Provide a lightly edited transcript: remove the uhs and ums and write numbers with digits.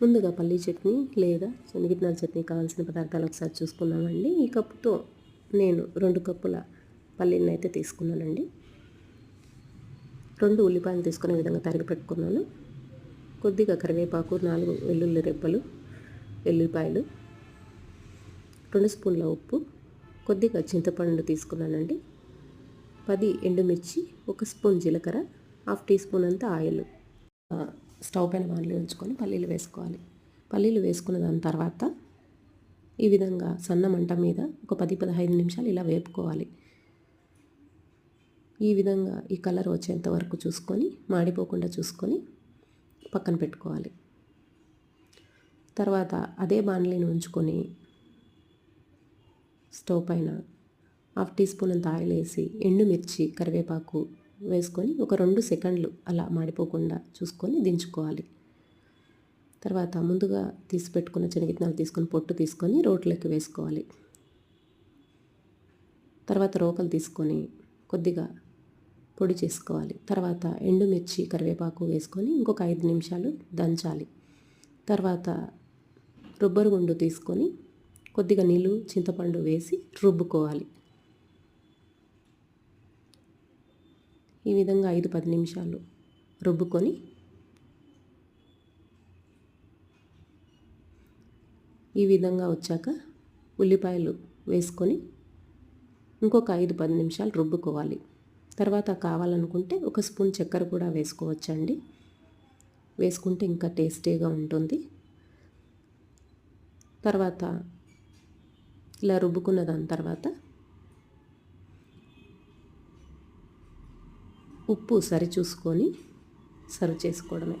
ముందుగా పల్లీ చట్నీ లేదా శనగిత్తనాల చట్నీ కావాల్సిన పదార్థాలు ఒకసారి చూసుకుందామండి. ఈ కప్పుతో నేను 2 కప్పుల పల్లీలను అయితే తీసుకున్నానండి. 2 ఉల్లిపాయలు తీసుకునే విధంగా తరిగి పెట్టుకున్నాను. కొద్దిగా కరివేపాకు, 4 వెల్లుల్లి రెబ్బలు, వెల్లుల్లిపాయలు, 2 స్పూన్ల ఉప్పు, కొద్దిగా చింతపండు తీసుకున్నానండి. 10 ఎండుమిర్చి, 1 స్పూన్ జీలకర్ర, 1/2 టీ స్పూన్ అంత ఆయిల్. స్టవ్ పైన బాండ్లీ ఉంచుకొని పల్లీలు వేసుకోవాలి. పల్లీలు వేసుకున్న దాని తర్వాత ఈ విధంగా సన్న మంట మీద ఒక 10-15 నిమిషాలు ఇలా వేపుకోవాలి. ఈ విధంగా ఈ కలర్ వచ్చేంత వరకు చూసుకొని, మాడిపోకుండా చూసుకొని పక్కన పెట్టుకోవాలి. తర్వాత అదే బాండ్లీని ఉంచుకొని స్టవ్ పైన 1/2 టీ స్పూన్ అంత ఆయిల్ వేసి ఎండుమిర్చి, కరివేపాకు వేసుకొని ఒక 2 సెకండ్లు అలా మాడిపోకుండా చూసుకొని దించుకోవాలి. తర్వాత ముందుగా తీసి పెట్టుకున్న శనగిత్తనాలు తీసుకొని పొట్టు తీసుకొని రోట్లోకి వేసుకోవాలి. తర్వాత రోకలు తీసుకొని కొద్దిగా పొడి చేసుకోవాలి. తర్వాత ఎండుమిర్చి, కరివేపాకు వేసుకొని ఇంకొక 5 నిమిషాలు దంచాలి. తర్వాత రుబ్బరు గుండు తీసుకొని కొద్దిగా నీళ్ళు, చింతపండు వేసి రుబ్బుకోవాలి. ఈ విధంగా 5-10 నిమిషాలు రుబ్బుకొని ఈ విధంగా వచ్చాక ఉల్లిపాయలు వేసుకొని ఇంకొక 5-10 నిమిషాలు రుబ్బుకోవాలి. తర్వాత కావాలనుకుంటే 1 స్పూన్ చక్కెర కూడా వేసుకోవచ్చండి. వేసుకుంటే ఇంకా టేస్టీగా ఉంటుంది. తర్వాత ఇలా రుబ్బుకున్న దాని తర్వాత ఉప్పు సరి చూసుకొని సర్వ్ చేసుకోవడమే.